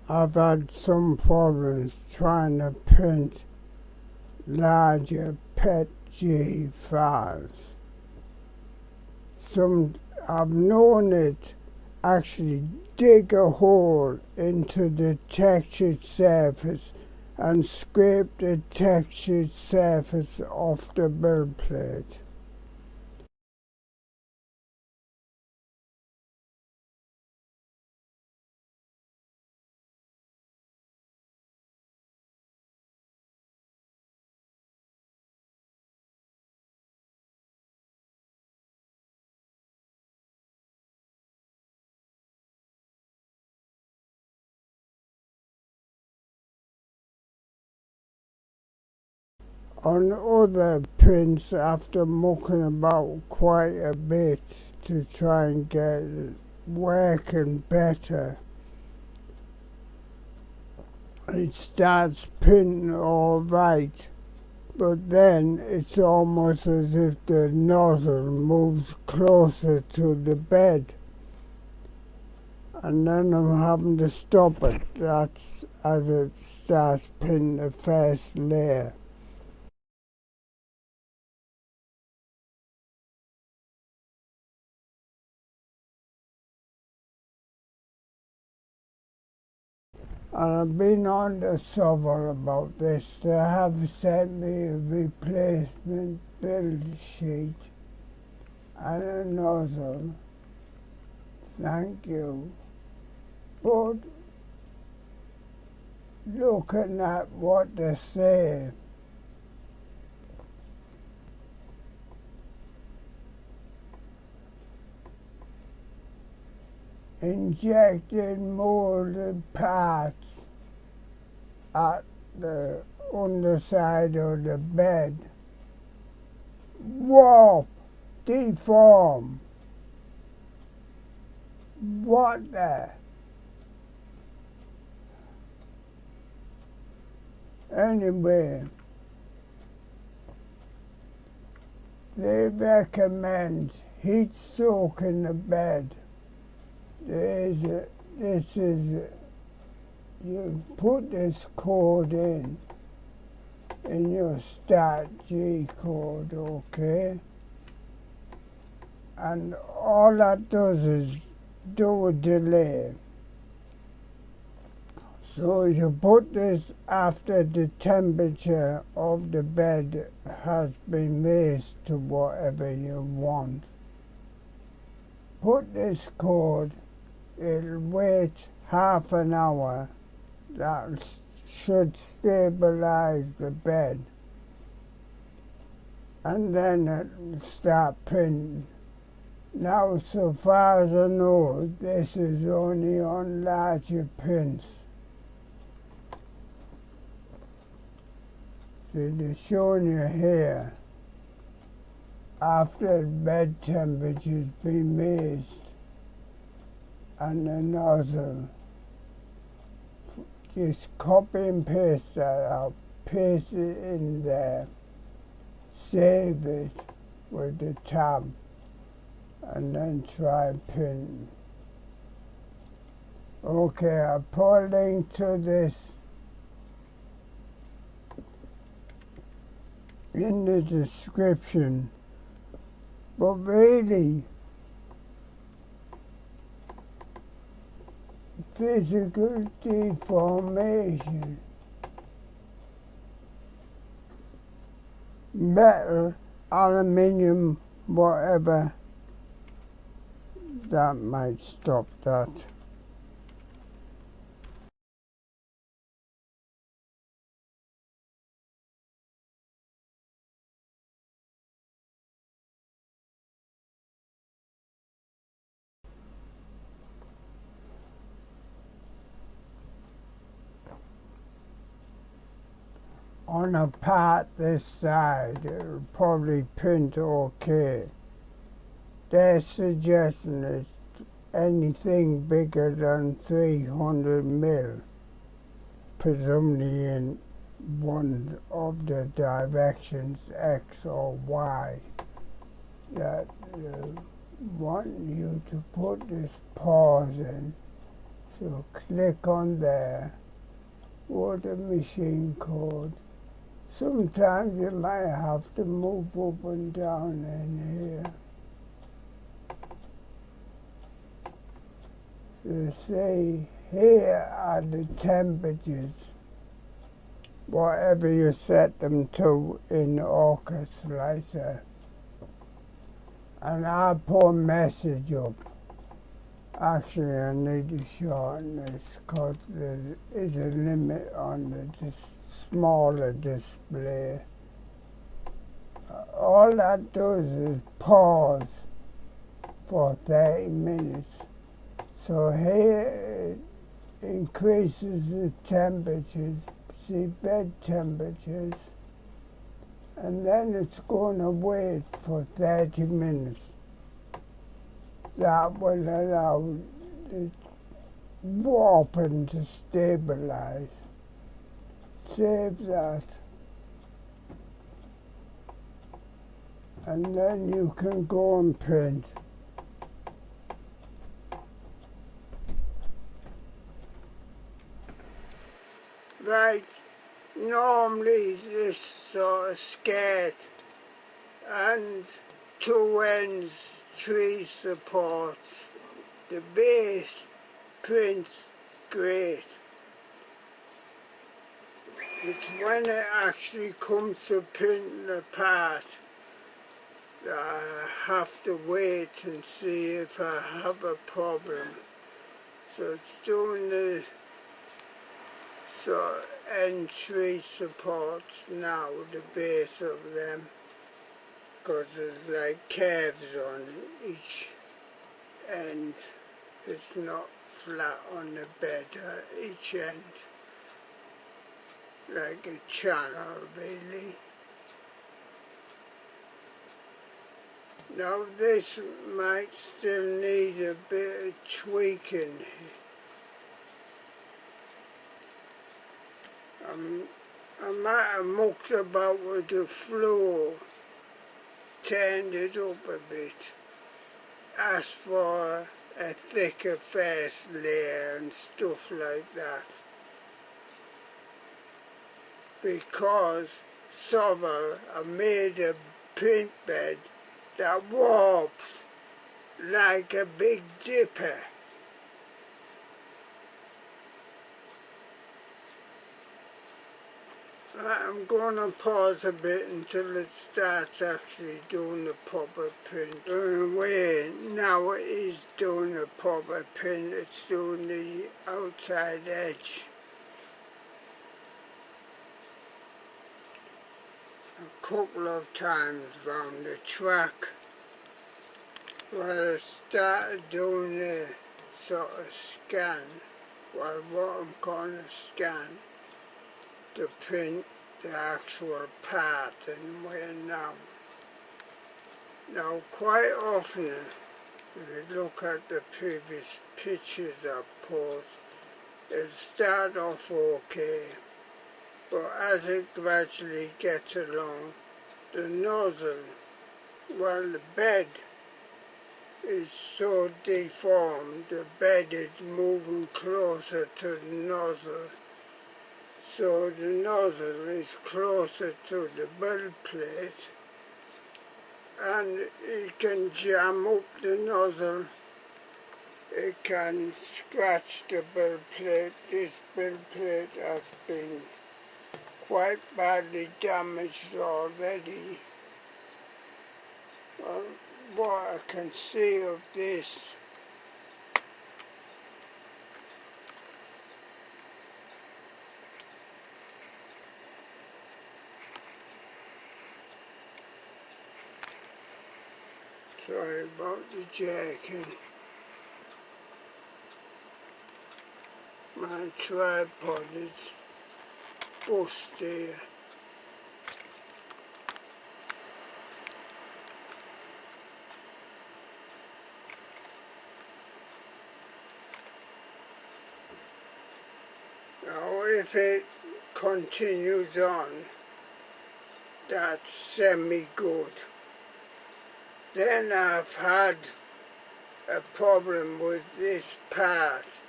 I've had some problems trying to print larger PETG files. I've known it actually dig a hole into the textured surface and scrape the textured surface off the build plate. On other prints, after mucking about quite a bit to try and get it working better, it starts printing alright, but then it's almost as if the nozzle moves closer to the bed, and then I'm having to stop it. That's as it starts printing the first layer. And I've been on the SOVOL about this. They have sent me a replacement build sheet and a nozzle. Thank you. But looking at what they say, injected molded parts at the underside of the bed warp, deform. What the? Anyway, they recommend heat soaking the bed. You put this code in your start G code, okay? And all that does is do a delay. So you put this after the temperature of the bed has been raised to whatever you want. Put this code, it'll wait half an hour. That should stabilize the bed. And then it'll start printing. Now, so far as I know, this is only on larger prints. See, they're showing you here, after the bed temperature's been raised, and the nozzle, just copy and paste that out, paste it in there, save it with the tab, and then try printing. Okay, I'll put a link to this in the description, but really, physical deformation, metal, aluminium, whatever, that might stop that. On a part this side, it'll probably print okay. Their suggestion is anything bigger than 300 mil, presumably in one of the directions, X or Y, that want you to put this pause in, So click on there, order machine code. Sometimes you might have to move up and down in here. So say here are the temperatures, whatever you set them to in Orcaslicer. And I put a message up. Actually, I need to shorten this because there is a limit on the smaller display. All that does is pause for 30 minutes. So here it increases the temperatures, see bed temperatures, and then it's going to wait for 30 minutes. That will allow the warping to stabilize. Save that. And then you can go and print. Like normally this sort of skirt and 2 ends, 3 supports. The base prints great. It's when it actually comes to printing the part that I have to wait and see if I have a problem. So it's doing the end 3 supports now, the base of them, because there's like curves on each end. It's not flat on the bed at each end, like a channel really. Now this might still need a bit of tweaking. I might have mucked about with the floor, turned it up a bit, asked for a thicker first layer and stuff like that. Because SOVOL have made a print bed that warps like a big dipper. I'm going to pause a bit until it starts actually doing the proper print. Anyway, now it is doing the proper print, it's doing the outside edge. A couple of times round the track. Well, I started doing the sort of scan, well, what I'm calling a scan, to print the actual part and where now. Now quite often, if you look at the previous pictures I post, it'll start off okay, but as it gradually gets along, the nozzle, well, the bed is so deformed, the bed is moving closer to the nozzle. So the nozzle is closer to the build plate and it can jam up the nozzle, it can scratch the build plate. This build plate has been quite badly damaged already. Well, what I can see of this, sorry about the jerking. My tripod is bust here. Now if it continues on, that's semi-good. Then I've had a problem with this part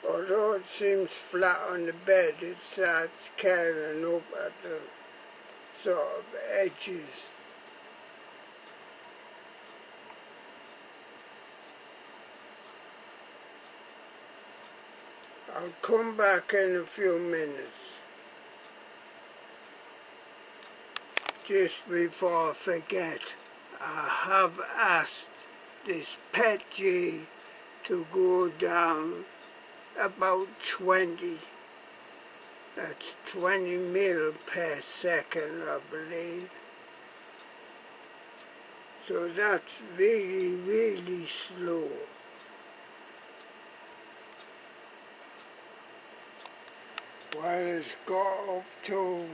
Although it seems flat on the bed, it starts curling up at the sort of edges. I'll come back in a few minutes. Just before I forget, I have asked this PETG to go down about 20. That's 20 mil per second, I believe. So that's really, really slow. Well, it's got up to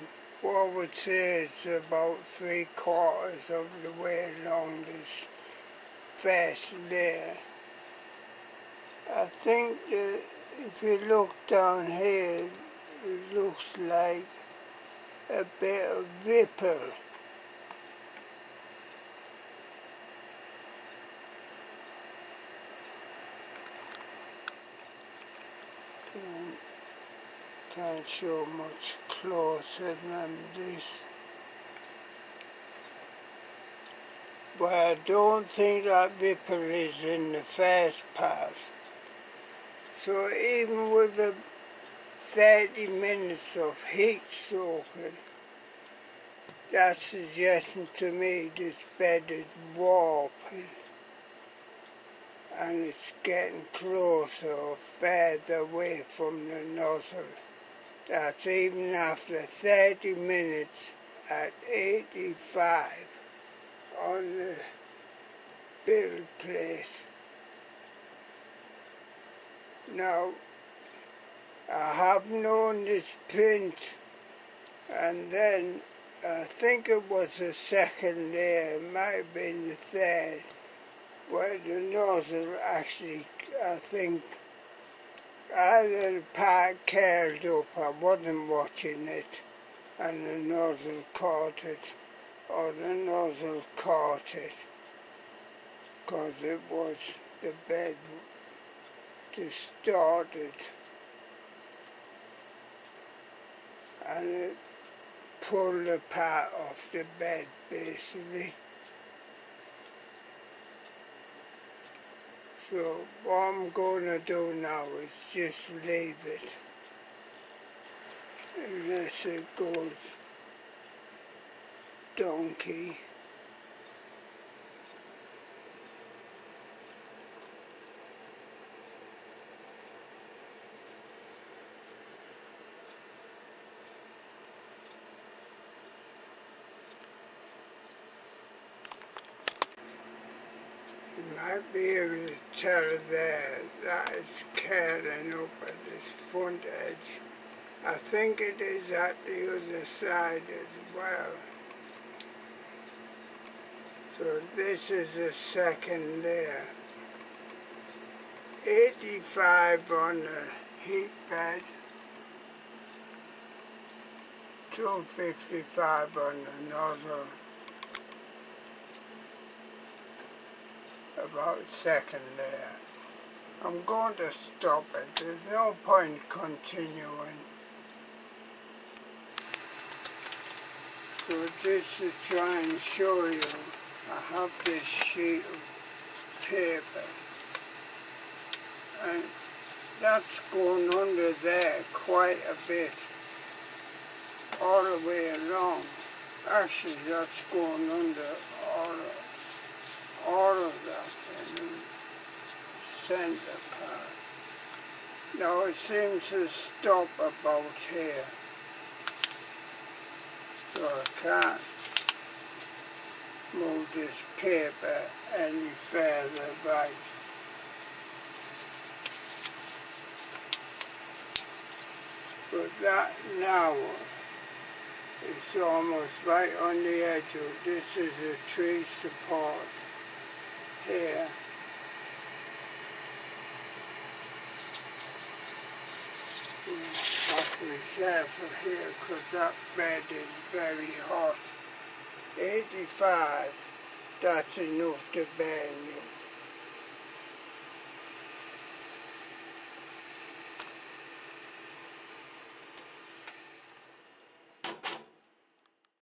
what I would say is about 3/4 of the way along this first layer. I think that if you look down here, it looks like a bit of ripple. Can't show much closer than this. But I don't think that ripple is in the first part. So even with the 30 minutes of heat soaking, that's suggesting to me this bed is warping and it's getting closer or further away from the nozzle. That's even after 30 minutes at 85 on the build plate. Now, I have known this print, and then I think it was the second layer, it might have been the third, where the nozzle actually, I think, either the part curled up, I wasn't watching it, and the nozzle caught it, or the nozzle caught it, because it was the bed distorted, and it pulled the part off the bed basically. So what I'm going to do now is just leave it unless it goes donkey. You might be able to tell there that it's curling up at this front edge. I think it is at the other side as well. So this is the second layer. 85 on the heat bed, 255 on the nozzle. About second layer. I'm going to stop it. There's no point continuing. So just to try and show you, I have this sheet of paper, and that's going under there quite a bit, all the way along. Actually, that's going under all of that in the center part. Now it seems to stop about here, so I can't move this paper any further right. But that now is almost right on the edge of this is a tree support here. You have to be careful here because that bed is very hot. 85, that's enough to burn you.